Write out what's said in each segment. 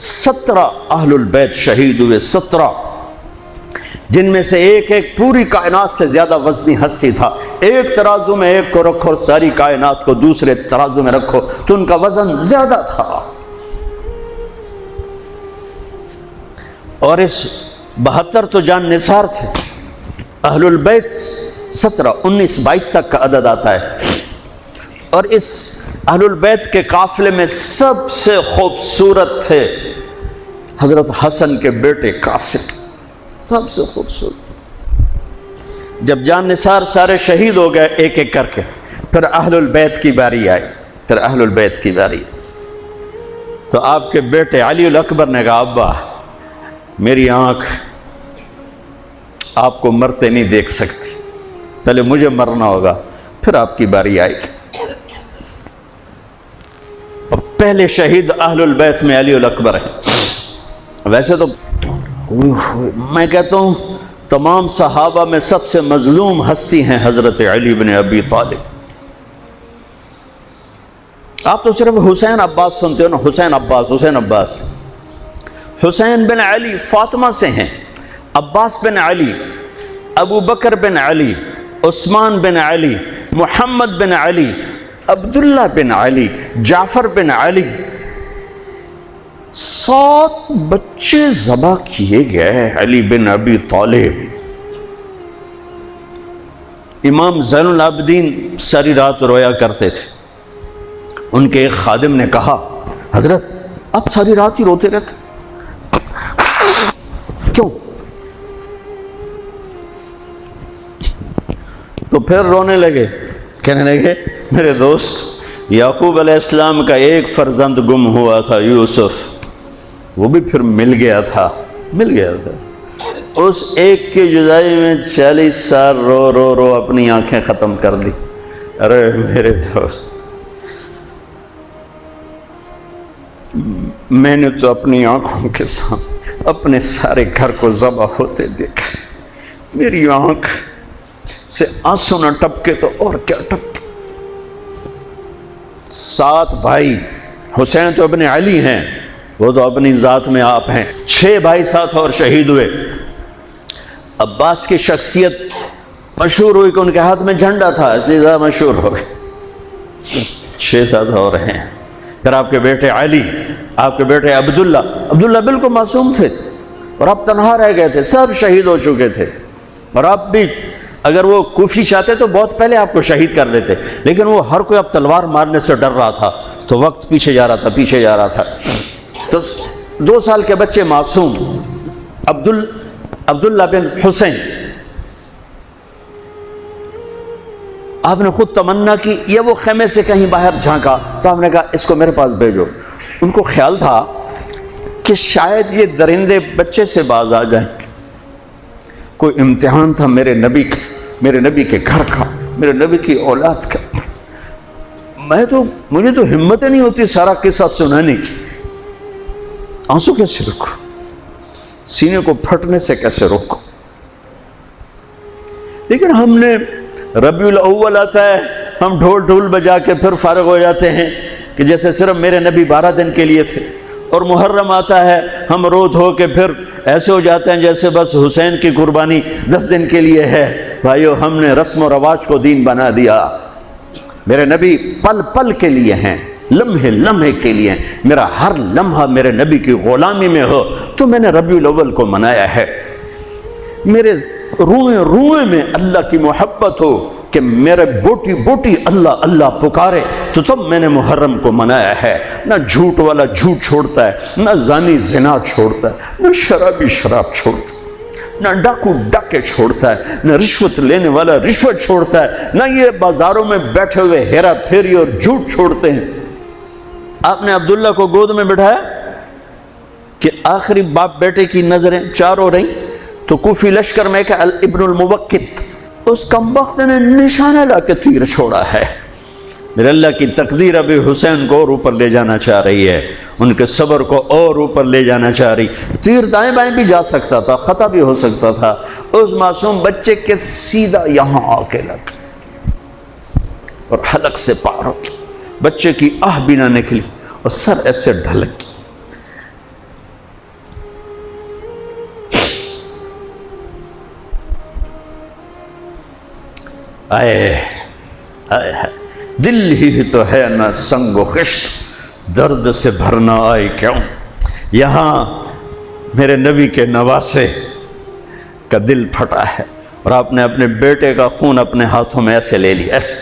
17 اہل البیت شہید ہوئے، 17، جن میں سے ایک ایک پوری کائنات سے زیادہ وزنی ہستی تھا۔ ایک ترازو میں ایک کو رکھو اور ساری کائنات کو دوسرے ترازو میں رکھو تو ان کا وزن زیادہ تھا۔ اور اس 72 تو جان نثار تھے۔ اہل البیت 17، 19، 22 تک کا عدد آتا ہے۔ اور اس اہل البیت کے قافلے میں سب سے خوبصورت تھے حضرت حسن کے بیٹے قاسم، سب سے خوبصورت۔ جب جان نثار سارے شہید ہو گئے ایک ایک کر کے، پھر اہل البیت کی باری آئی، پھر اہل البیت کی باری۔ تو آپ کے بیٹے علی الاکبر نے کہا ابا میری آنکھ آپ کو مرتے نہیں دیکھ سکتی، پہلے مجھے مرنا ہوگا پھر آپ کی باری آئے گی۔ اور پہلے شہید اہل البیت میں علی الاکبر ہیں۔ ویسے تو میں کہتا ہوں تمام صحابہ میں سب سے مظلوم ہستی ہیں حضرت علی بن ابی طالب۔ آپ تو صرف حسین عباس سنتے ہو نا، حسین عباس، حسین عباس۔ حسین بن علی فاطمہ سے ہیں، عباس بن علی، ابو بکر بن علی، عثمان بن علی، محمد بن علی، عبداللہ بن علی، جعفر بن علی، 7 بچے ذبح کیے گئے علی بن ابی طالب۔ امام زین العابدین ساری رات رویا کرتے تھے۔ ان کے ایک خادم نے کہا حضرت آپ ساری رات ہی روتے رہتے کیوں؟ تو پھر رونے لگے، کہنے لگے میرے دوست یعقوب علیہ السلام کا ایک فرزند گم ہوا تھا یوسف، وہ بھی پھر مل گیا تھا۔ اس ایک کی جدائی میں 40 سال رو رو رو اپنی آنکھیں ختم کر دی۔ ارے میرے دوست میں نے تو اپنی آنکھوں کے سامنے اپنے سارے گھر کو ذبح ہوتے دیکھا، میری آنکھ سے آنسو نہ ٹپکے تو اور کیا ٹپکے۔ 7 بھائی، حسین تو ابن علی ہیں، وہ تو اپنی ذات میں آپ ہیں، 6 بھائی ساتھ اور شہید ہوئے۔ عباس کی شخصیت مشہور ہوئی کہ ان کے ہاتھ میں جھنڈا تھا اس لیے زیادہ مشہور ہو گئے۔ 6 ساتھ اور ہیں۔ پھر آپ کے بیٹے علی، آپ کے بیٹے عبداللہ بالکل معصوم تھے اور آپ تنہا رہ گئے تھے، سب شہید ہو چکے تھے۔ اور آپ بھی اگر وہ کوفی چاہتے تو بہت پہلے آپ کو شہید کر دیتے، لیکن وہ ہر کوئی اب تلوار مارنے سے ڈر رہا تھا تو وقت پیچھے جا رہا تھا۔ تو 2 سال کے بچے معصوم عبداللہ بن حسین، آپ نے خود تمنا کی، یہ وہ خیمے سے کہیں باہر جھانکا تو آپ نے کہا اس کو میرے پاس بھیجو۔ ان کو خیال تھا کہ شاید یہ درندے بچے سے باز آ جائیں، کوئی امتحان تھا میرے نبی کا، میرے نبی کے گھر کا، میرے نبی کی اولاد کا۔ مجھے تو ہمت نہیں ہوتی سارا قصہ سنانے کی، آنسو کیسے روکو، سینے کو پھٹنے سے کیسے روکو۔ لیکن ہم نے ربیع الاول آتا ہے، ہم ڈھول بجا کے پھر فارغ ہو جاتے ہیں کہ جیسے صرف میرے نبی 12 دن کے لیے تھے۔ اور محرم آتا ہے، ہم رو دھو کے پھر ایسے ہو جاتے ہیں جیسے بس حسین کی قربانی 10 دن کے لیے ہے۔ بھائیو ہم نے رسم و رواج کو دین بنا دیا۔ میرے نبی پل پل کے لیے ہیں، لمحے لمحے کے لیے ہیں۔ میرا ہر لمحہ میرے نبی کی غلامی میں ہو تو میں نے ربیع الاول کو منایا ہے۔ میرے روئے روئے میں اللہ کی محبت ہو کہ میرے بوٹی بوٹی اللہ اللہ پکارے تو تب میں نے محرم کو منایا ہے۔ نہ جھوٹ والا جھوٹ چھوڑتا ہے، نہ زانی زنا چھوڑتا ہے، نہ شرابی شراب چھوڑتا ہے، نہ ڈاکو ڈاکے چھوڑتا ہے، نہ رشوت لینے والا رشوت چھوڑتا ہے، نہ یہ بازاروں میں بیٹھے ہوئے ہیرا پھیری اور جھوٹ چھوڑتے ہیں۔ آپ نے عبداللہ کو گود میں بٹھایا کہ آخری باپ بیٹے کی نظریں 4 ہو رہی تو کوفی لشکر میں کہ ابن الموقت، اس کمبخت نے نشانہ لا کے تیر چھوڑا ہے۔ میرے اللہ کی تقدیر ابھی حسین کو اور اوپر لے جانا چاہ رہی ہے، ان کے صبر کو اور اوپر لے جانا چاہ رہی۔ تیر دائیں بائیں بھی جا سکتا تھا، خطا بھی ہو سکتا تھا، اس معصوم بچے کے سیدھا یہاں آ کے لگ اور حلق سے پار ہو گیا، بچے کی آہ بھی نہ نکلی اور سر ایسے ڈھلک گیا۔ آئے آئے دل ہی تو ہے نہ سنگ و خشت، درد سے بھرنا آئے کیوں؟ یہاں میرے نبی کے نواسے کا دل پھٹا ہے، اور آپ نے اپنے بیٹے کا خون اپنے ہاتھوں میں ایسے لے لی، ایسے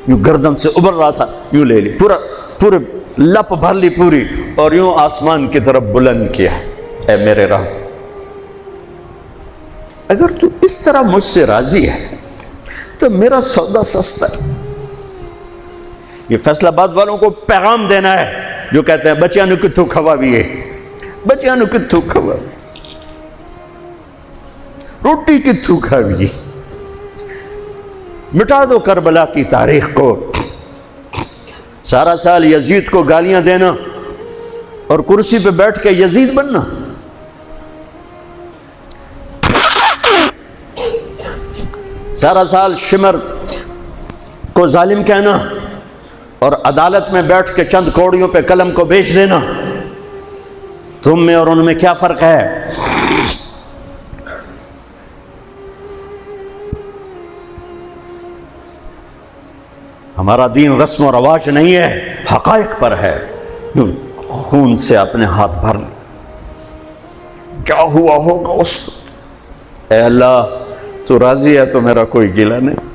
یوں گردن سے ابھر رہا تھا، یوں لے لی، پورے لپ بھر لی پوری، اور یوں آسمان کی طرف بلند کیا۔ اے میرے رب، اگر تو اس طرح مجھ سے راضی ہے تو میرا سودا سستا ہے۔ یہ فیصل آباد والوں کو پیغام دینا ہے جو کہتے ہیں بچیاں نو کتھوں کھوا بھی ہے، بچیاں نو کتھوں کھوا، روٹی کتھوں کھا بھی، مٹا دو کربلا کی تاریخ کو۔ سارا سال یزید کو گالیاں دینا اور کرسی پہ بیٹھ کے یزید بننا، سارا سال شمر کو ظالم کہنا اور عدالت میں بیٹھ کے چند کوڑیوں پہ قلم کو بیچ دینا، تم میں اور ان میں کیا فرق ہے؟ ہمارا دین رسم و رواج نہیں ہے، حقائق پر ہے۔ خون سے اپنے ہاتھ بھرنے، کیا ہوا ہوگا اس وقت؟ اے اللہ، تو راضی ہے تو میرا کوئی گلہ نہیں،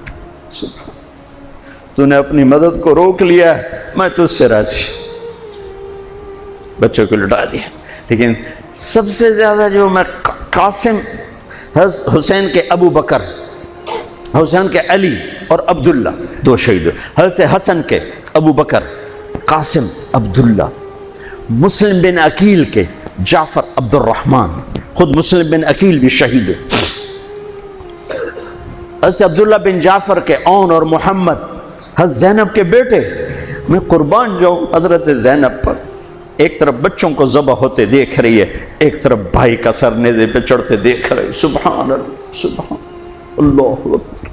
تو نے اپنی مدد کو روک لیا ہے، میں تجھ سے راضی۔ بچوں کو لٹا دیا، لیکن سب سے زیادہ جو میں قاسم، حسین کے ابو بکر، حسین کے علی اور عبداللہ، دو شہید، حضرت حسن کے ابو بکر، قاسم، عبداللہ، مسلم بن عقیل کے جعفر عبد الرحمن، خود مسلم بن عقیل بھی شہید، حضرت عبداللہ بن جعفر کے اون اور محمد، حضرت زینب کے بیٹے۔ میں قربان جاؤں حضرت زینب پر، ایک طرف بچوں کو ذبح ہوتے دیکھ رہی ہے، ایک طرف بھائی کا سر نیزے پہ چڑھتے دیکھ رہی، سبحان اللہ، سبحان اللہ اکبر۔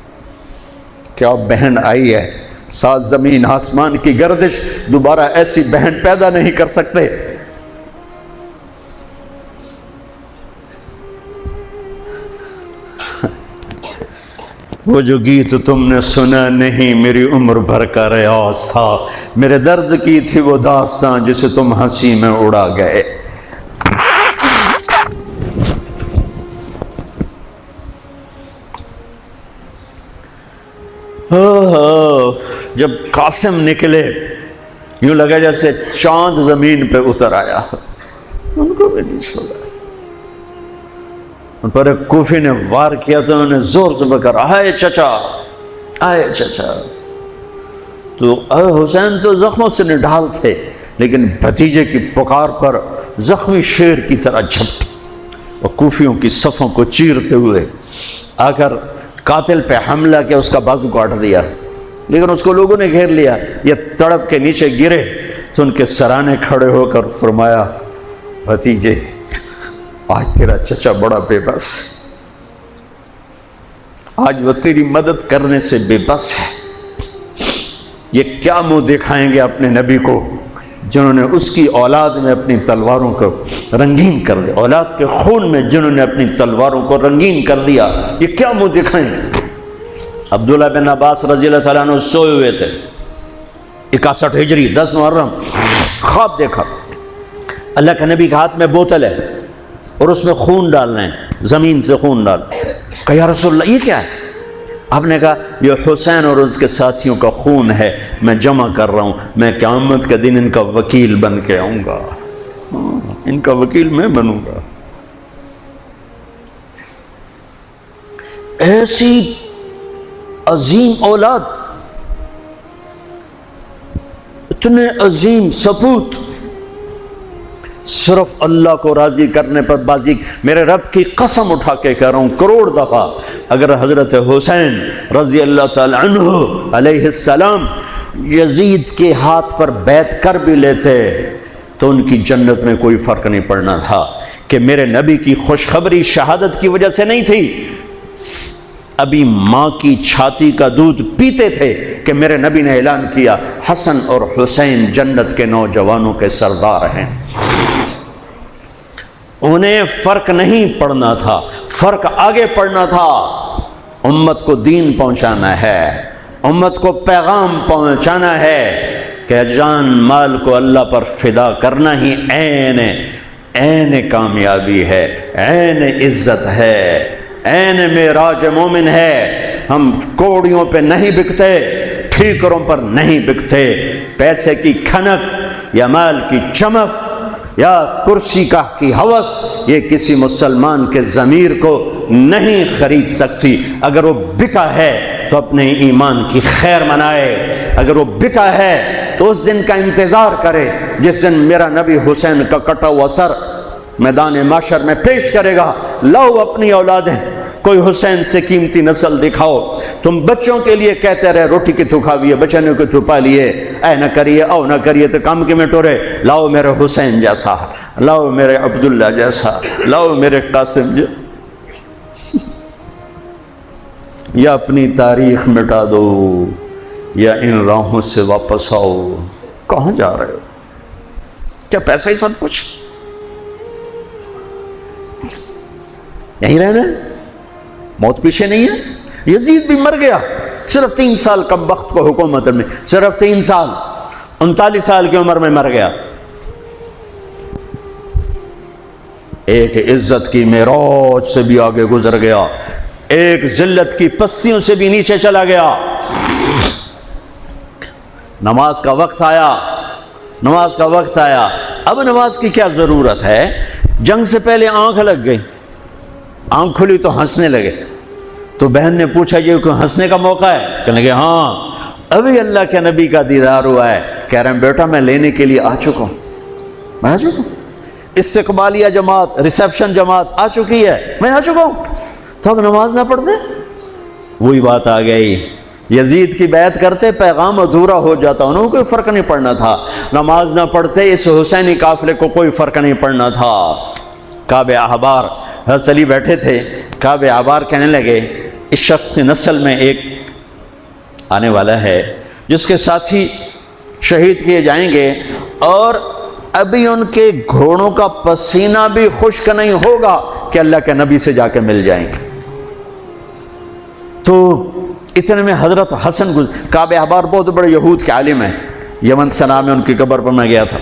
کیا بہن آئی ہے، ساتھ زمین آسمان کی گردش، دوبارہ ایسی بہن پیدا نہیں کر سکتے۔ وہ جو گیت تم نے سنا نہیں میری عمر بھر کا ریاض تھا، میرے درد کی تھی وہ داستاں جسے تم ہنسی میں اڑا گئے۔ جب قاسم نکلے یوں لگا جیسے چاند زمین پہ اتر آیا، ان کو بھی نہیں چھوڑا۔ ان پر ایک کوفی نے وار کیا تو انہوں نے زور سے بکر، آئے چچا، آئے چچا۔ تو حسین تو زخموں سے نڈھال تھے، لیکن بھتیجے کی پکار پر زخمی شیر کی طرح جھپٹے اور کوفیوں کی صفوں کو چیرتے ہوئے آ کر قاتل پہ حملہ کیا، اس کا بازو کاٹ دیا، لیکن اس کو لوگوں نے گھیر لیا۔ یہ تڑپ کے نیچے گرے تو ان کے سرانے کھڑے ہو کر فرمایا، بھتیجے آج تیرا چچا بڑا بے بس ہے، آج وہ تیری مدد کرنے سے بے بس ہے۔ یہ کیا منہ دکھائیں گے اپنے نبی کو جنہوں نے اس کی اولاد میں اپنی تلواروں کو رنگین کر دیا، اولاد کے خون میں جنہوں نے اپنی تلواروں کو رنگین کر دیا، یہ کیا منہ دکھائیں گے؟ عبداللہ بن عباس رضی اللہ تعالیٰ عنہ سوئے ہوئے تھے، 61 ہجری 10 محرم، خواب دیکھا، اللہ کے نبی کے ہاتھ میں بوتل ہے اور اس میں خون ڈالنا ہے، زمین سے خون ڈال۔ کہا یا رسول اللہ یہ کیا ہے؟ آپ نے کہا یہ حسین اور اس کے ساتھیوں کا خون ہے، میں جمع کر رہا ہوں، میں قیامت کے دن ان کا وکیل بن کے آؤں گا، ان کا وکیل میں بنوں گا۔ ایسی عظیم اولاد، اتنے عظیم سپوت، صرف اللہ کو راضی کرنے پر بازی۔ میرے رب کی قسم اٹھا کے کہہ رہا ہوں، کروڑ دفعہ اگر حضرت حسین رضی اللہ تعالی عنہ علیہ السلام یزید کے ہاتھ پر بیعت کر بھی لیتے تو ان کی جنت میں کوئی فرق نہیں پڑنا تھا، کہ میرے نبی کی خوشخبری شہادت کی وجہ سے نہیں تھی، ابھی ماں کی چھاتی کا دودھ پیتے تھے کہ میرے نبی نے اعلان کیا حسن اور حسین جنت کے نوجوانوں کے سردار ہیں۔ انہیں فرق نہیں پڑنا تھا، فرق آگے پڑنا تھا امت کو دین پہنچانا ہے، امت کو پیغام پہنچانا ہے کہ جان مال کو اللہ پر فدا کرنا ہی عین کامیابی ہے، عین عزت ہے، عین معراج مومن ہے۔ ہم کوڑیوں پہ نہیں بکتے، ٹھیکروں پر نہیں بکتے، پیسے کی کھنک یا مال کی چمک یا کرسی کی ہوس یہ کسی مسلمان کے ضمیر کو نہیں خرید سکتی۔ اگر وہ بکا ہے تو اپنے ایمان کی خیر منائے، اگر وہ بکا ہے تو اس دن کا انتظار کرے جس دن میرا نبی حسین کا کٹا ہوا سر میدان محشر میں پیش کرے گا۔ لاؤ اپنی اولادیں، کوئی حسین سے قیمتی نسل دکھاؤ۔ تم بچوں کے لیے کہتے رہے روٹی کی تو کھاویے، بچے نے کو تو پا لیے، اے نہ کریے او نہ کریے تو کام کی میں ٹورے۔ لاؤ میرے حسین جیسا، لاؤ میرے عبداللہ جیسا، لاؤ میرے قاسم جیسا۔ یا اپنی تاریخ مٹا دو یا ان راہوں سے واپس آؤ۔ کہاں جا رہے ہو؟ کیا پیسہ ہی سب کچھ؟ یہیں رہنا ہے؟ موت پیچھے نہیں ہے؟ یزید بھی مر گیا صرف 3 سال کم وقت کو حکومت میں، صرف 3 سال، 39 سال کی عمر میں مر گیا۔ ایک عزت کی معراج سے بھی آگے گزر گیا، ایک ذلت کی پستیوں سے بھی نیچے چلا گیا۔ نماز کا وقت آیا، نماز کا وقت آیا۔ اب نماز کی کیا ضرورت ہے؟ جنگ سے پہلے آنکھ لگ گئی، آنکھ کھلی تو ہنسنے لگے۔ تو بہن نے پوچھا یہ کوئی ہنسنے کا موقع ہے؟ کہنے لگے ہاں ابھی اللہ کے نبی کا دیدار ہوا ہے۔ کہہ رہے ہیں بیٹا میں لینے کے لیے آ چکا ہوں، میں آ چکا ہوں، استقبالیہ جماعت، ریسیپشن جماعت آ چکی ہے، میں آ چکا ہوں۔ تو اب نماز نہ پڑھتے؟ وہی بات آ گئی، یزید کی بیعت کرتے پیغام ادھورا ہو جاتا، انہوں کو کوئی فرق نہیں پڑنا تھا۔ نماز نہ پڑھتے اس حسینی قافلے کو کوئی فرق نہیں پڑنا تھا۔ کعب احبار حضرت علی بیٹھے تھے، کعب احبار کہنے لگے اس شخص نسل میں ایک آنے والا ہے جس کے ساتھی شہید کیے جائیں گے اور ابھی ان کے گھوڑوں کا پسینہ بھی خشک نہیں ہوگا کہ اللہ کے نبی سے جا کے مل جائیں گے۔ تو اتنے میں حضرت حسن کعب احبار بہت بڑے یہود کے عالم ہیں، یمن سنا میں ان کی قبر پر میں گیا تھا۔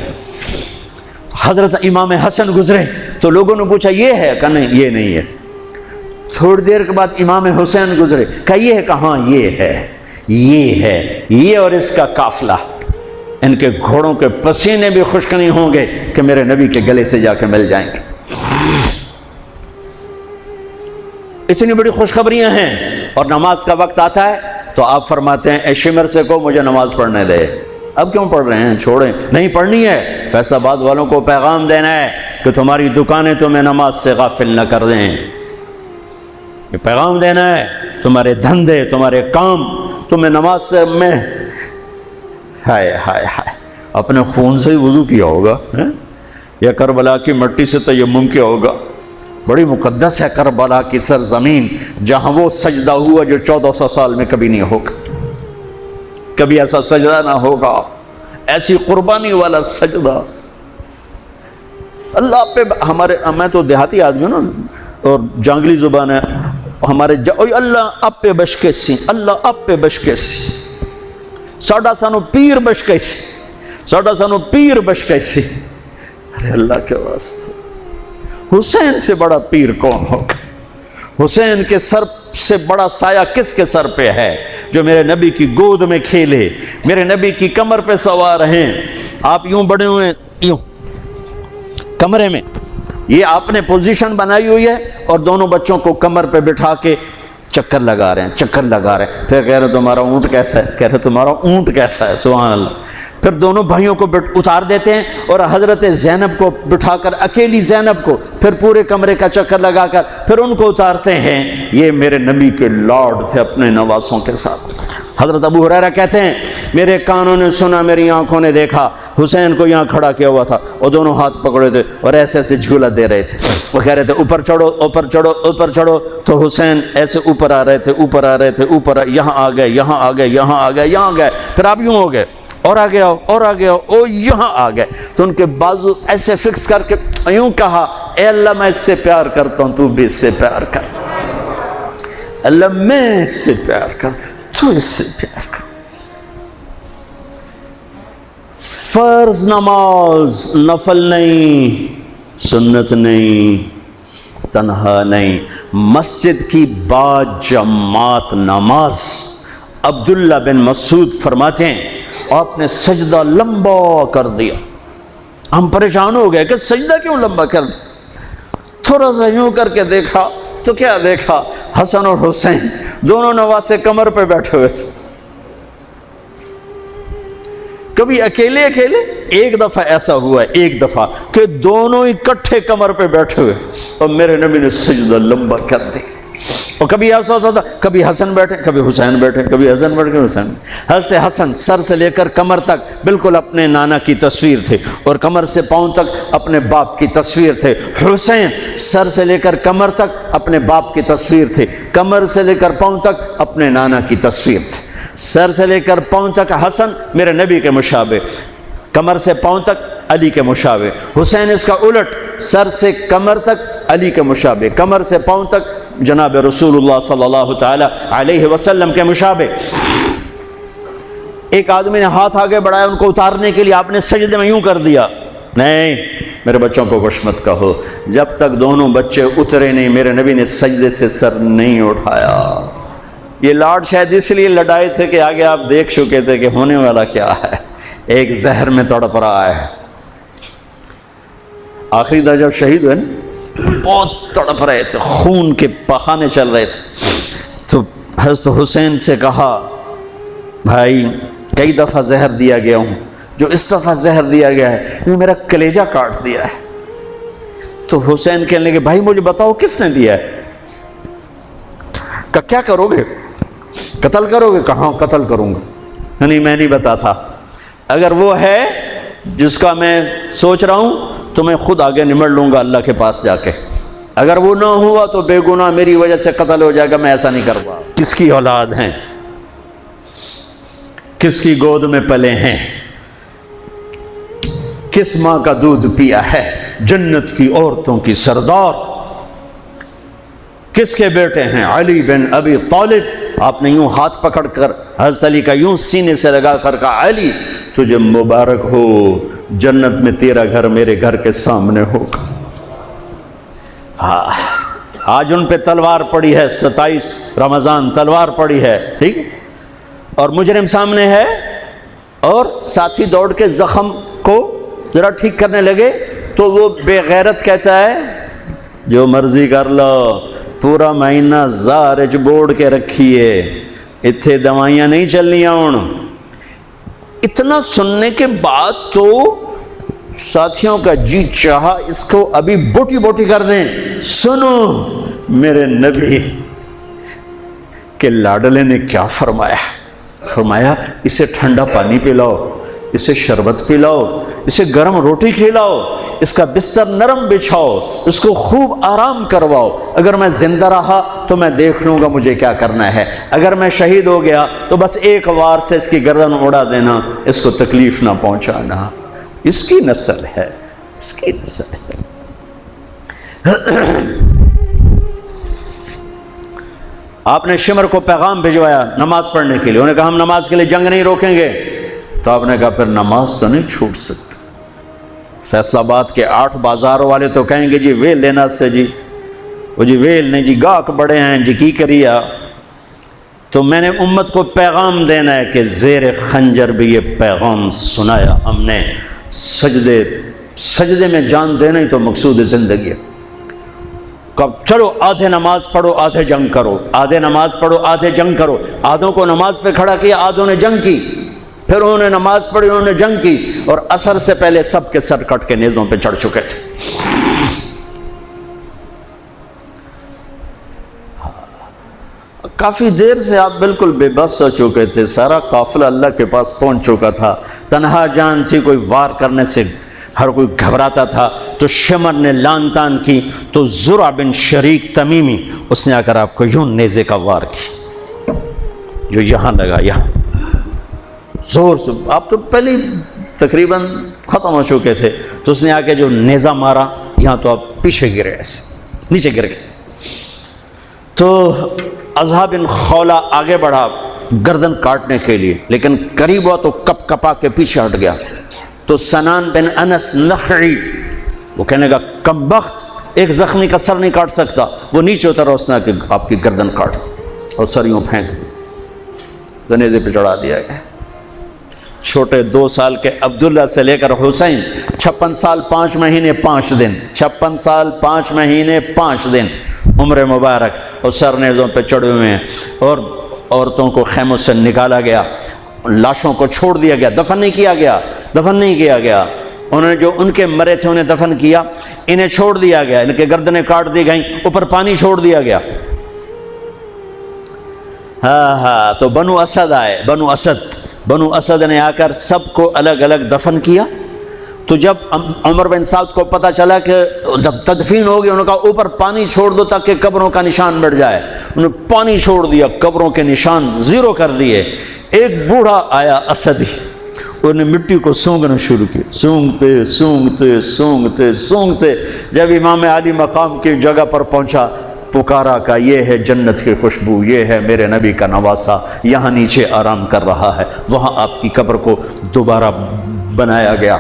حضرت امام حسن گزرے تو لوگوں نے پوچھا یہ ہے؟ کہا نہیں یہ نہیں ہے۔ تھوڑی دیر کے بعد امام حسین گزرے، کہا یہ ہے؟ کہاں یہ ہے، یہ ہے، یہ اور اس کا قافلہ، ان کے گھوڑوں کے پسینے بھی خشک نہیں ہوں گے کہ میرے نبی کے گلے سے جا کے مل جائیں گے۔ اتنی بڑی خوشخبریاں ہیں اور نماز کا وقت آتا ہے تو آپ فرماتے ہیں اے شمر سے کو مجھے نماز پڑھنے دے۔ اب کیوں پڑھ رہے ہیں؟ چھوڑیں، نہیں پڑھنی ہے۔ فیصل آباد والوں کو پیغام دینا ہے کہ تمہاری دکانیں تمہیں نماز سے غافل نہ کر دیں، یہ پیغام دینا ہے۔ تمہارے دھندے، تمہارے کام تمہیں نماز سے میں ہائے ہائے ہائے اپنے خون سے ہی وضو کیا ہوگا یا کربلا کی مٹی سے تیمم کیا ہوگا۔ بڑی مقدس ہے کربلا کی سرزمین جہاں وہ سجدہ ہوا جو 1400 سال میں کبھی نہیں ہوگا، کبھی ایسا سجدہ نہ ہوگا، ایسی قربانی والا سجدہ۔ اللہ پہ ہمارے، میں تو دیہاتی آدمی ہوں نا اور جانگلی زبان ہے ہمارے، اللہ آپ پہ بشکے سی، اللہ آپ پہ بشکے سی، ساڈا سانو پیر بشکے سی، ساڈا سانو پیر بشکے سی۔ ارے اللہ کے واسطے حسین سے بڑا پیر کون ہوگا؟ حسین کے سر سے بڑا سایہ کس کے سر پہ ہے جو میرے نبی کی گود میں کھیلے، میرے نبی کی کمر پہ سوار ہیں۔ آپ یوں بڑے ہوئے یوں کمرے میں، یہ آپ نے پوزیشن بنائی ہوئی ہے اور دونوں بچوں کو کمر پہ بٹھا کے چکر لگا رہے ہیں، چکر لگا رہے ہیں۔ پھر کہہ رہے تمہارا اونٹ کیسا ہے؟ کہہ رہے تمہارا اونٹ کیسا ہے؟ سبحان اللہ۔ پھر دونوں بھائیوں کو اتار دیتے ہیں اور حضرت زینب کو بٹھا کر، اکیلی زینب کو، پھر پورے کمرے کا چکر لگا کر پھر ان کو اتارتے ہیں۔ یہ میرے نبی کے لاڈ تھے اپنے نواسوں کے ساتھ۔ حضرت ابو ہریرہ کہتے ہیں میرے کانوں نے سنا، میری آنکھوں نے دیکھا، حسین کو یہاں کھڑا کیا ہوا تھا اور دونوں ہاتھ پکڑے تھے اور ایسے ایسے جھولا دے رہے تھے۔ وہ کہہ رہے تھے اوپر چڑھو، اوپر چڑھو، اوپر چڑھو، تو حسین ایسے اوپر آ رہے تھے، اوپر آ رہے تھے، اوپر یہاں آ گئے، یہاں آ گئے، یہاں آ گئے، یہاں گئے، پھر آپ یوں ہو گئے اور آگے آؤ اور آگے آؤ، او یہاں آ گئے۔ تو ان کے بازو ایسے فکس کر کے یوں کہا اے اللہ میں اس سے پیار کرتا ہوں، تو بھی اس سے پیار کر۔ اللہ میں اس سے پیار کروں، تو اس سے پیار کر۔ فرض نماز نفل نہیں، سنت نہیں، تنہا نہیں، مسجد کی با جماعت نماز۔ عبداللہ بن مسعود فرماتے ہیں آپ نے سجدہ لمبا کر دیا، ہم پریشان ہو گئے کہ سجدہ کیوں لمبا کر دیا؟ تھوڑا سا یوں کر کے دیکھا تو کیا دیکھا؟ حسن اور حسین دونوں نواسے کمر پہ بیٹھے ہوئے تھے۔ کبھی اکیلے اکیلے، ایک دفعہ ایسا ہوا ہے، ایک دفعہ کہ دونوں اکٹھے کمر پہ بیٹھے ہوئے اور میرے نبی نے سجدہ لمبا کر دی۔ اور کبھی ایسا ہوتا تھا، کبھی حسن بیٹھے، کبھی حسین بیٹھے، کبھی حسن بیٹھے، کبھی حسین۔ حضرت حسن سر سے لے کر کمر تک بالکل اپنے نانا کی تصویر تھے، اور کمر سے پاؤں تک اپنے باپ کی تصویر تھے۔ حسین سر سے لے کر کمر تک اپنے باپ کی تصویر تھے، کمر سے لے کر پاؤں تک اپنے نانا کی تصویر تھے۔ سر سے لے کر پاؤں تک حسن میرے نبی کے مشابہ، کمر سے پاؤں تک علی کے مشابہ۔ حسین اس کا الٹ، سر سے کمر تک علی کے مشابہ، کمر سے پاؤں تک جناب رسول اللہ صلی اللہ تعالی علیہ وسلم کے مشابہ۔ ایک آدمی نے ہاتھ آگے بڑھایا ان کو اتارنے کے لیے، آپ نے سجدے میں یوں کر دیا۔ نہیں، میرے بچوں کو کچھ مت کہو، جب تک دونوں بچے اترے نہیں میرے نبی نے سجدے سے سر نہیں اٹھایا۔ یہ لاڈ شاید اس لیے لڑائے تھے کہ آگے آپ دیکھ چکے تھے کہ ہونے والا کیا ہے، ایک زہر میں تڑپ رہا ہے۔ آخری دفعہ جب شہید ہوئے نا، بہت تڑپ رہے تھے، خون کے بہانے چل رہے تھے، تو حضرت حسین سے کہا بھائی کئی دفعہ زہر دیا گیا ہوں، جو اس دفعہ زہر دیا گیا ہے یہ میرا کلیجہ کاٹ دیا ہے۔ تو حسین کہنے لگے بھائی مجھے بتاؤ کس نے دیا ہے؟ کہ کیا کرو گے؟ قتل کرو گے؟ کہاں قتل کروں گا، نہیں میں نہیں بتاتا، اگر وہ ہے جس کا میں سوچ رہا ہوں تو میں خود آگے نمٹ لوں گا اللہ کے پاس جا کے، اگر وہ نہ ہوا تو بے گناہ میری وجہ سے قتل ہو جائے گا، میں ایسا نہیں کروں گا۔ کس کی اولاد ہیں، کس کی گود میں پلے ہیں، کس ماں کا دودھ پیا ہے، جنت کی عورتوں کی سردار کس کے بیٹے ہیں؟ علی بن ابی طالب۔ آپ نے یوں ہاتھ پکڑ کر حضرت علی کا یوں سینے سے لگا کر کہا علی تجھے مبارک ہو، جنت میں تیرا گھر میرے گھر کے سامنے ہوگا۔ آج ان پہ تلوار پڑی ہے، 27 رمضان تلوار پڑی ہے، ٹھیک، اور مجرم سامنے ہے، اور ساتھی دوڑ کے زخم کو ذرا ٹھیک کرنے لگے تو وہ بے غیرت کہتا ہے جو مرضی کر لو، پورا مہینہ زارج بوڑ کے رکھیے، اتھے دوائیاں نہیں چلنیاں ہوں۔ اتنا سننے کے بعد تو ساتھیوں کا جی چاہا اس کو ابھی بوٹی بوٹی کر دیں۔ سنو میرے نبی کے لاڈلے نے کیا فرمایا، فرمایا اسے ٹھنڈا پانی پلاؤ، اسے شربت پلاؤ، اسے گرم روٹی کھلاؤ، اس کا بستر نرم بچھاؤ، اس کو خوب آرام کرواؤ، اگر میں زندہ رہا تو میں دیکھ لوں گا مجھے کیا کرنا ہے، اگر میں شہید ہو گیا تو بس ایک وار سے اس کی گردن اڑا دینا، اس کو تکلیف نہ پہنچانا۔ اس کی نسل ہے، اس کی نسل ہے۔ آپ نے شمر کو پیغام بھجوایا نماز پڑھنے کے لیے، انہوں نے کہا ہم نماز کے لیے جنگ نہیں روکیں گے، تو آپ نے کہا پھر نماز تو نہیں چھوٹ سکتی۔ فیصل آباد کے 8 بازاروں والے تو کہیں گے جی ویل لینا سے جی، وہ جی ویل نہیں جی، گاہک بڑے ہیں جی کی کریا۔ تو میں نے امت کو پیغام دینا ہے کہ زیر خنجر بھی یہ پیغام سنایا ہم نے، سجدے میں جان دینا ہی تو مقصود زندگی ہے۔ کب چلو آدھے نماز پڑھو آدھے جنگ کرو، آدھے نماز پڑھو آدھے جنگ کرو، آدھوں کو نماز پہ کھڑا کیا، آدھوں نے جنگ کی، پھر انہوں نے نماز پڑھی، انہوں نے جنگ کی، اور عصر سے پہلے سب کے سر کٹ کے نیزوں پہ چڑھ چکے تھے۔ کافی دیر سے آپ بالکل بے بس ہو چکے تھے، سارا قافلہ اللہ کے پاس پہنچ چکا تھا، تنہا جان تھی، کوئی وار کرنے سے ہر کوئی گھبراتا تھا۔ تو شمر نے لان تان کی تو زرع بن شریک تمیمی اس نے آ کر آپ کو یوں نیزے کا وار کی، جو یہاں لگا، یہاں زور سے، آپ تو پہلے تقریباً ختم ہو چکے تھے، تو اس نے آ کے جو نیزہ مارا یہاں، تو آپ پیچھے گرے، ایسے نیچے گر گئے۔ تو اضحیٰ بن خولہ آگے بڑھا گردن کاٹنے کے لیے، لیکن قریب ہوا تو کپ کپا کے پیچھے ہٹ گیا۔ تو سنان بن انس نخعی وہ کہنے کا کم بخت، ایک زخمی کا سر نہیں کاٹ سکتا، وہ نیچے اترا، اس نے کہ آپ کی گردن کاٹ دی اور سر یوں پھینک دی، گنیزے پہ چڑھا دیا گیا۔ چھوٹے 2 سال کے عبداللہ سے لے کر حسین 56 سال 5 مہینے 5 دن، 56 سال 5 مہینے 5 دن عمر مبارک، اور سر نیزوں پہ چڑھے ہوئے ہیں، اور عورتوں کو خیموں سے نکالا گیا، لاشوں کو چھوڑ دیا گیا، دفن نہیں کیا گیا۔ انہوں نے جو ان کے مرے تھے انہیں دفن کیا، انہیں چھوڑ دیا گیا، ان کے گردنیں کاٹ دی گئیں، اوپر پانی چھوڑ دیا گیا۔ ہاں تو بنو اسد آئے، بنو اسد نے آ کر سب کو الگ الگ دفن کیا۔ تو جب عمر بن سعد کو پتہ چلا کہ تدفین ہو گئی، انہوں نے کہا اوپر پانی چھوڑ دو تاکہ قبروں کا نشان مٹ جائے۔ انہوں نے پانی چھوڑ دیا، قبروں کے نشان زیرو کر دیے۔ ایک بوڑھا آیا اسدی، انہوں نے مٹی کو سونگنا شروع کیا، سونگتے جب امام علی مقام کی جگہ پر پہنچا، پکارا کہ یہ ہے جنت کی خوشبو، یہ ہے میرے نبی کا نواسہ، یہاں نیچے آرام کر رہا ہے۔ وہاں آپ کی قبر کو دوبارہ بنایا گیا۔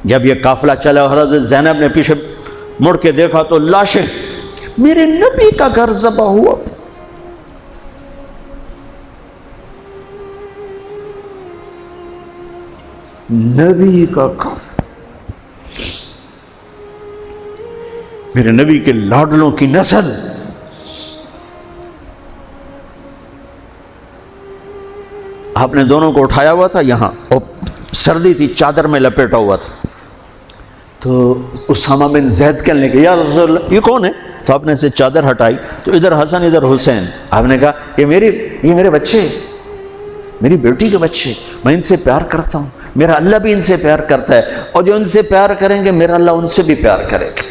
جب یہ قافلہ چلا، حضرت زینب نے پیچھے مڑ کے دیکھا تو لاشیں، میرے نبی کا گھر ذبح ہوا، نبی کا گھر، میرے نبی کے لاڈلوں کی نسل۔ آپ نے دونوں کو اٹھایا ہوا تھا یہاں، اور سردی تھی، چادر میں لپیٹا ہوا تھا۔ تو اسامہ بن زید کہنے لگے یا رسول اللہ یہ کون ہے؟ تو آپ نے سے چادر ہٹائی تو ادھر حسن ادھر حسین۔ آپ نے کہا یہ میرے بچے، میری بیٹی کے بچے، میں ان سے پیار کرتا ہوں، میرا اللہ بھی ان سے پیار کرتا ہے، اور جو ان سے پیار کریں گے میرا اللہ ان سے بھی پیار کرے گا،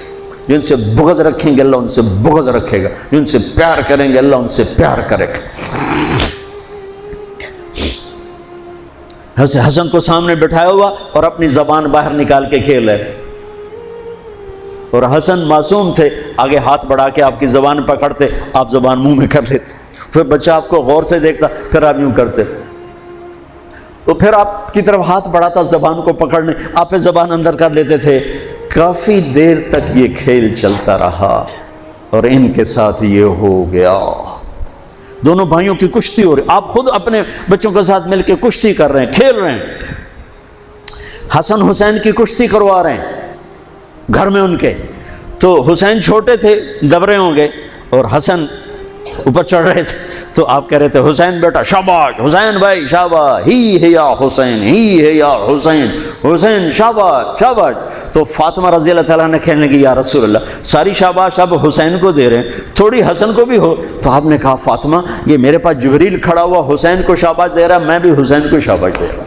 جو ان سے بغض رکھیں گے اللہ ان سے بغض رکھے گا، جو ان سے پیار کریں گے اللہ ان سے پیار کرے گا۔ حسن کو سامنے بٹھایا ہوا اور اپنی زبان باہر نکال کے کھیل ہے، اور حسن معصوم تھے، آگے ہاتھ بڑھا کے آپ کی زبان پکڑتے، آپ زبان منہ میں کر لیتے، پھر بچہ آپ کو غور سے دیکھتا، پھر آپ یوں کرتے، تو پھر آپ کی طرف ہاتھ بڑھاتا زبان کو پکڑنے، آپ پہ زبان اندر کر لیتے تھے۔ کافی دیر تک یہ کھیل چلتا رہا اور ان کے ساتھ یہ ہو گیا۔ دونوں بھائیوں کی کشتی ہو رہی، آپ خود اپنے بچوں کے ساتھ مل کے کشتی کر رہے ہیں، کھیل رہے ہیں، حسن حسین کی کشتی کروا رہے ہیں گھر میں ان کے۔ تو حسین چھوٹے تھے، دبرے ہوں گے، اور حسن اوپر چڑھ رہے تھے، تو آپ کہہ رہے تھے حسین بیٹا شاباش، حسین بھائی شاباش، ہی ہے یا حسین، ہی ہے یا حسین، حسین شاباش شاباش۔ تو فاطمہ رضی اللہ تعالیٰ نے کہنے لگی یا رسول اللہ ساری شاباش اب حسین کو دے رہے ہیں، تھوڑی حسن کو بھی ہو۔ تو آپ نے کہا فاطمہ یہ میرے پاس جبریل کھڑا ہوا حسین کو شاباش دے رہا، میں بھی حسین کو شاباش دے رہا۔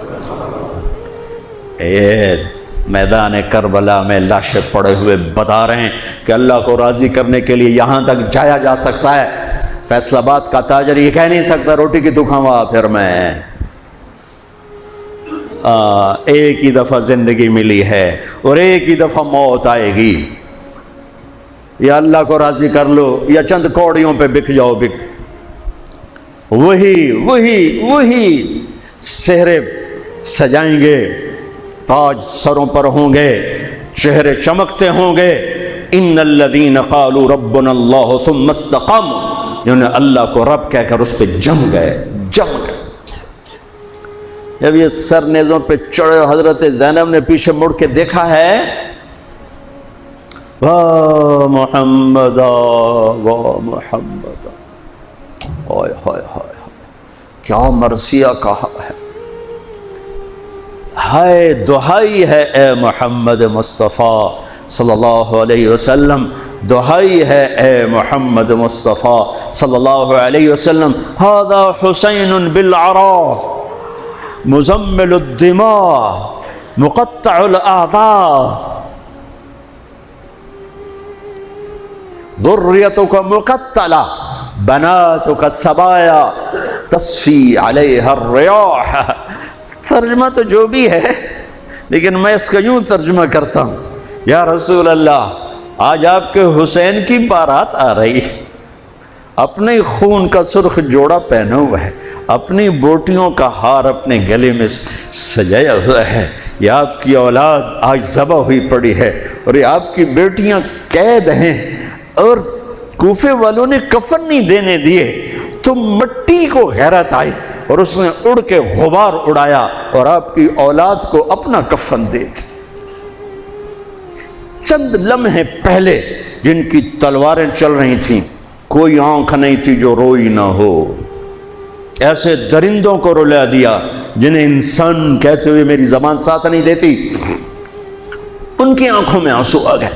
میدان کربلا میں لاشیں پڑے ہوئے بتا رہے ہیں کہ اللہ کو راضی کرنے کے لیے یہاں تک جایا جا سکتا ہے۔ فیصل آباد کا تاجر یہ کہہ نہیں سکتا روٹی کی تو کھاوا پھر میں، ایک ہی دفعہ زندگی ملی ہے اور ایک ہی دفعہ موت آئے گی، یا اللہ کو راضی کر لو یا چند کوڑیوں پہ بک جاؤ، وہی سہرے سجائیں گے، تاج سروں پر ہوں گے، چہرے چمکتے ہوں گے۔ ان الذین قالوا ربنا اللہ ثم استقاموا، جنہوں نے اللہ کو رب کہہ کر اس پہ جم گئے۔ جب یہ سر نیزوں پہ چڑھے، حضرت زینب نے پیچھے مڑ کے دیکھا ہے، واہ محمد واہ محمد، ہائے ہائے ہائے کیا مرثیہ کہا ہے، ہائے دہائی ہے اے محمد مصطفیٰ صلی اللہ علیہ وسلم، دہائی ہے اے محمد مصطفیٰ صلی اللہ علیہ وسلم۔ ھذا حسین بالعراء مزمل الدماء مقطع الاعضاء ذریتک مقتلہ بناتک سبایا تصفی علیہا الریاح۔ ترجمہ تو جو بھی ہے لیکن میں اس کا یوں ترجمہ کرتا ہوں، یا رسول اللہ آج آپ کے حسین کی بارات آ رہی، اپنے خون کا سرخ جوڑا پہنا ہوا ہے، اپنی بوٹیوں کا ہار اپنے گلے میں سجایا ہوا ہے، یہ آپ کی اولاد آج ذبح ہوئی پڑی ہے اور یہ آپ کی بیٹیاں قید ہیں، اور کوفے والوں نے کفن نہیں دینے دیے تو مٹی کو غیرت آئی اور اس نے اڑ کے غبار اڑایا اور آپ کی اولاد کو اپنا کفن دے دی۔ چند لمحے پہلے جن کی تلواریں چل رہی تھیں، کوئی آنکھ نہیں تھی جو روئی نہ ہو، ایسے درندوں کو رلا دیا جنہیں انسان کہتے ہوئے میری زبان ساتھ نہیں دیتی، ان کی آنکھوں میں آنسو آ گئے۔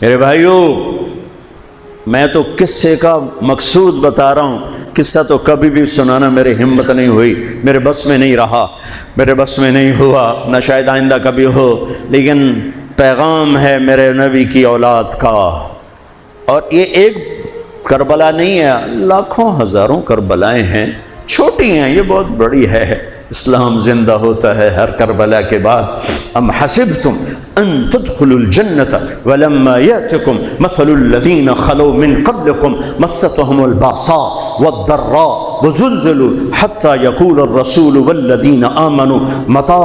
میرے بھائیوں، میں تو قصے کا مقصود بتا رہا ہوں، قصہ تو کبھی بھی سنانا میری ہمت نہیں ہوئی، میرے بس میں نہیں رہا، میرے بس میں نہیں ہوا، نہ شاید آئندہ کبھی ہو، لیکن پیغام ہے میرے نبی کی اولاد کا۔ اور یہ ایک کربلا نہیں ہے، لاکھوں ہزاروں کربلائیں ہیں، چھوٹی ہیں، یہ بہت بڑی ہے۔ اسلام زندہ ہوتا ہے ہر کربلا کے بعد۔ ام حسبتم ان تدخلوا الجنة ولما يأتكم مثل الذين خلوا من قبلكم مستهم البأساء والضراء وزلزلوا حتى يقول الرسول والذين آمنوا متى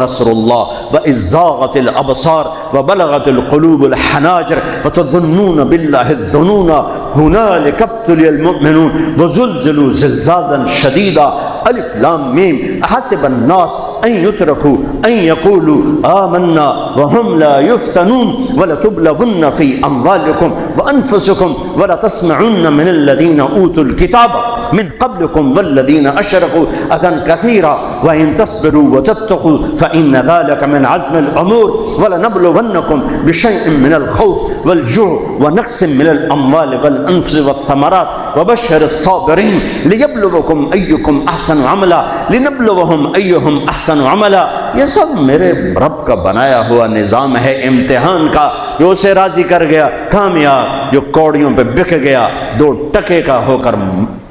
نصر الله وإذ زاغت الأبصار وبلغت القلوب الحناجر وتظنون بالله الظنون هنالك ابتلي المؤمنون وزلزلوا زلزالا شديدا الف لام میم احسب الناس ان يتركوا ان يقولوا آمنا وهم لا يفتنون ولتبلغن في اموالكم وانفسكم ولتسمعن من الذين اوتوا الكتاب من قبلكم والذين اشركوا اذى كثيرا وان تصبروا وتتقوا فان ذلك من عزم الامور ولنبلونكم بشيء من الخوف والجوع ونقص من الاموال والانفس والثمرات وبشر الصابرين ليبلوكم ايكم احسن عملا لنبلوهم ايهم احسن عملا۔ یہ سب میرے رب کا بنایا ہوا نظام ہے امتحان کا، جو اسے راضی کر گیا کامیاب، جو کوڑیوں پہ بک گیا 2 ٹکے کا ہو کر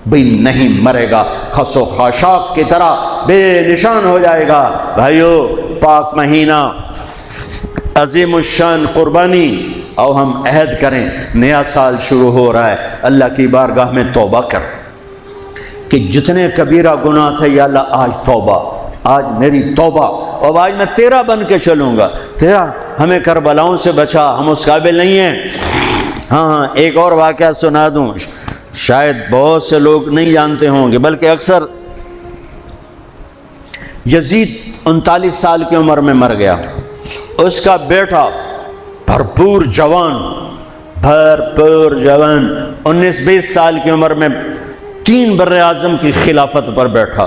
بھی نہیں مرے گا، خس و خاشاک کی طرح بے نشان ہو جائے گا۔ بھائیو، پاک مہینہ، عظیم الشان قربانی، اور ہم عہد کریں، نیا سال شروع ہو رہا ہے، اللہ کی بارگاہ میں توبہ کر کہ جتنے کبیرہ گناہ تھے یا اللہ آج توبہ، آج میری توبہ، اور آج میں تیرا بن کے چلوں گا، تیرا ہمیں کربلاؤں سے بچا، ہم اس قابل نہیں ہیں۔ ہاں، ایک اور واقعہ سنا دوں، شاید بہت سے لوگ نہیں جانتے ہوں گے، بلکہ اکثر۔ یزید 39 سال کی عمر میں مر گیا، اس کا بیٹا بھرپور جوان 19-20 سال کی عمر میں 3 بر اعظم کی خلافت پر بیٹھا،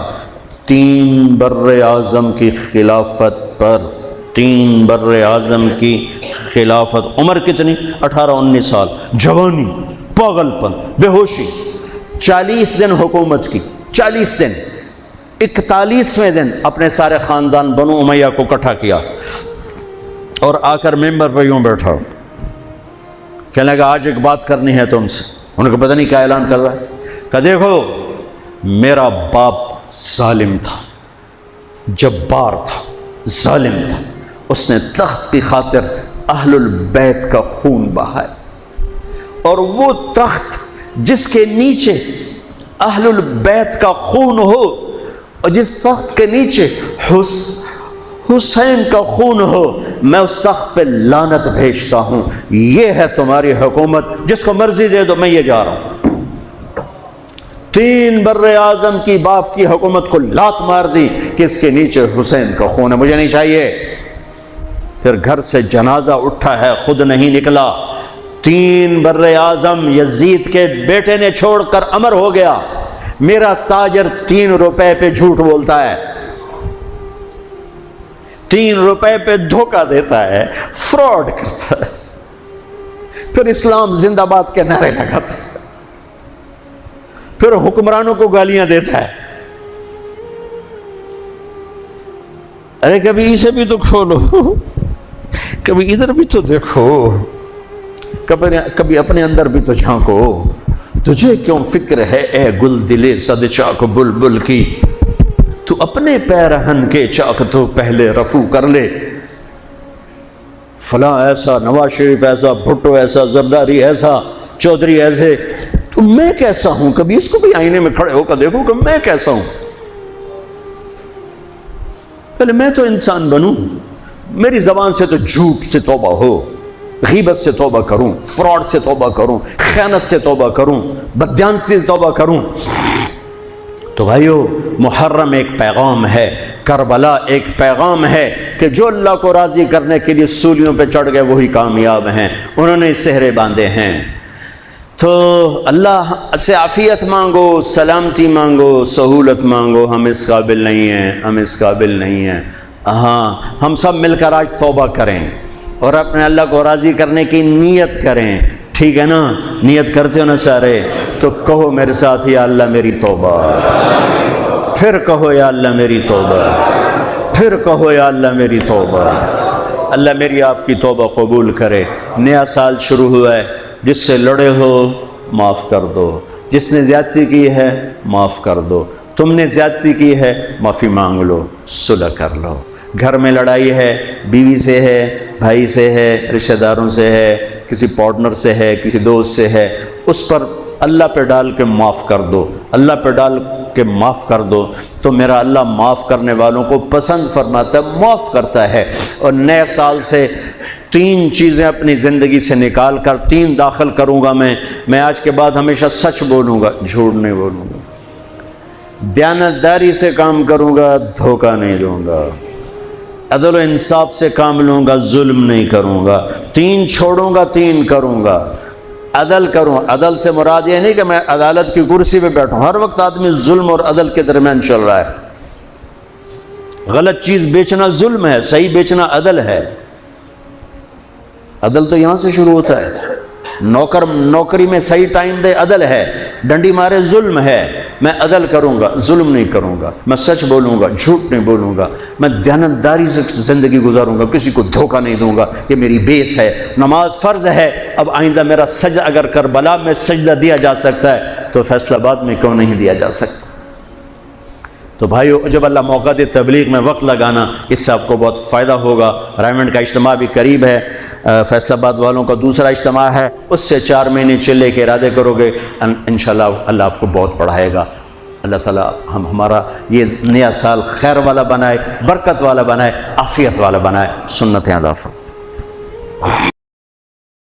3 بر اعظم کی خلافت پر، 3 بر اعظم کی خلافت، عمر کتنی؟ 18-19 سال، جوانی، پاگل پن، بے ہوشی، 40 دن حکومت کی، 40 دن، 41ویں دن اپنے سارے خاندان بنو امیہ کو اکٹھا کیا اور آ کر ممبر پہ یوں بیٹھا، کہنے لگا آج ایک بات کرنی ہے تم سے۔ انہوں نے کہا پتہ نہیں کیا اعلان کر رہا ہے؟ کہا دیکھو، میرا باپ ظالم تھا، جبار تھا، ظالم تھا، اس نے تخت کی خاطر اہل البیت کا خون بہایا، اور وہ تخت جس کے نیچے اہل البیت کا خون ہو اور جس تخت کے نیچے حسین کا خون ہو، میں اس تخت پہ لعنت بھیجتا ہوں۔ یہ ہے تمہاری حکومت، جس کو مرضی دے دو، میں یہ جا رہا ہوں۔ 3 بر اعظم کی باپ کی حکومت کو لات مار دی کہ اس کے نیچے حسین کا خون ہے، مجھے نہیں چاہیے۔ پھر گھر سے جنازہ اٹھا ہے، خود نہیں نکلا۔ 3 بر اعظم یزید کے بیٹے نے چھوڑ کر امر ہو گیا، میرا تاجر 3 روپے پہ جھوٹ بولتا ہے، 3 روپے پہ دھوکہ دیتا ہے، فراڈ کرتا ہے، پھر اسلام زندہ باد کے نعرے لگاتا ہے، پھر حکمرانوں کو گالیاں دیتا ہے۔ ارے کبھی اسے بھی تو کھولو، کبھی ادھر بھی تو دیکھو، کبھی اپنے اندر بھی تو جھانکو۔ تجھے کیوں فکر ہے اے گل دلے صد چاک بلبل کی، تو اپنے پیرہن کے چاک تو پہلے رفو کر لے۔ فلاں ایسا، نواز شریف ایسا، بھٹو ایسا، زرداری ایسا، چودھری ایسے، تو میں کیسا ہوں؟ کبھی اس کو بھی آئینے میں کھڑے ہو کر دیکھو کہ میں کیسا ہوں. پہلے میں تو انسان بنوں. میری زبان سے تو جھوٹ سے توبہ ہو، غیبت سے توبہ کروں، فراڈ سے توبہ کروں، خیانت سے توبہ کروں، بددیانتی سے توبہ کروں. تو بھائیو، محرم ایک پیغام ہے، کربلا ایک پیغام ہے کہ جو اللہ کو راضی کرنے کے لیے سولیوں پہ چڑھ گئے وہی کامیاب ہیں. انہوں نے سہرے باندھے ہیں. تو اللہ سے عافیت مانگو، سلامتی مانگو، سہولت مانگو. ہم اس قابل نہیں ہیں، ہم اس قابل نہیں ہیں. ہاں، ہم سب مل کر آج توبہ کریں اور اپنے اللہ کو راضی کرنے کی نیت کریں. ٹھیک ہے نا؟ نیت کرتے ہو نا سارے؟ تو کہو میرے ساتھ، یا اللہ میری توبہ. پھر کہو یا اللہ میری توبہ. پھر کہو یا اللہ میری توبہ. اللہ میری آپ کی توبہ قبول کرے. نیا سال شروع ہوا ہے، جس سے لڑے ہو معاف کر دو، جس نے زیادتی کی ہے معاف کر دو. تم نے زیادتی کی ہے، معافی مانگ لو، صلح کر لو. گھر میں لڑائی ہے، بیوی سے ہے، بھائی سے ہے، رشتہ داروں سے ہے، کسی پارٹنر سے ہے، کسی دوست سے ہے، اس پر اللہ پہ ڈال کے معاف کر دو. اللہ پہ ڈال کے معاف کر دو تو میرا اللہ معاف کرنے والوں کو پسند فرماتا ہے، معاف کرتا ہے. اور نئے سال سے 3 چیزیں اپنی زندگی سے نکال کر 3 داخل کروں گا. میں آج کے بعد ہمیشہ سچ بولوں گا، جھوٹ نہیں بولوں گا. دیانتداری سے کام کروں گا، دھوکہ نہیں دوں گا. عدل و انصاف سے کام لوں گا، ظلم نہیں کروں گا. 3 چھوڑوں گا، 3 کروں گا. عدل کروں. عدل سے مراد یہ نہیں کہ میں عدالت کی کرسی پہ بیٹھوں. ہر وقت آدمی ظلم اور عدل کے درمیان چل رہا ہے. غلط چیز بیچنا ظلم ہے، صحیح بیچنا عدل ہے. عدل تو یہاں سے شروع ہوتا ہے. نوکری میں صحیح ٹائم دے، عدل ہے. ڈنڈی مارے، ظلم ہے. میں عدل کروں گا، ظلم نہیں کروں گا. میں سچ بولوں گا، جھوٹ نہیں بولوں گا. میں دیانتداری سے زندگی گزاروں گا، کسی کو دھوکہ نہیں دوں گا. یہ میری بیس ہے. نماز فرض ہے. اب آئندہ میرا سجدہ اگر کربلا میں سجدہ دیا جا سکتا ہے تو فیصل آباد میں کیوں نہیں دیا جا سکتا؟ تو بھائیو، جب اللہ موقع دے تبلیغ میں وقت لگانا، اس سے آپ کو بہت فائدہ ہوگا. رائمنڈ کا اجتماع بھی قریب ہے. فیصل آباد والوں کا دوسرا اجتماع ہے، اس سے 4 مہینے چلے کے ارادے کرو گے، انشاءاللہ اللہ آپ کو بہت پڑھائے گا. اللہ تعالیٰ ہمارا یہ نیا سال خیر والا بنائے، برکت والا بنائے، عافیت والا بنائے. سنت اللہ.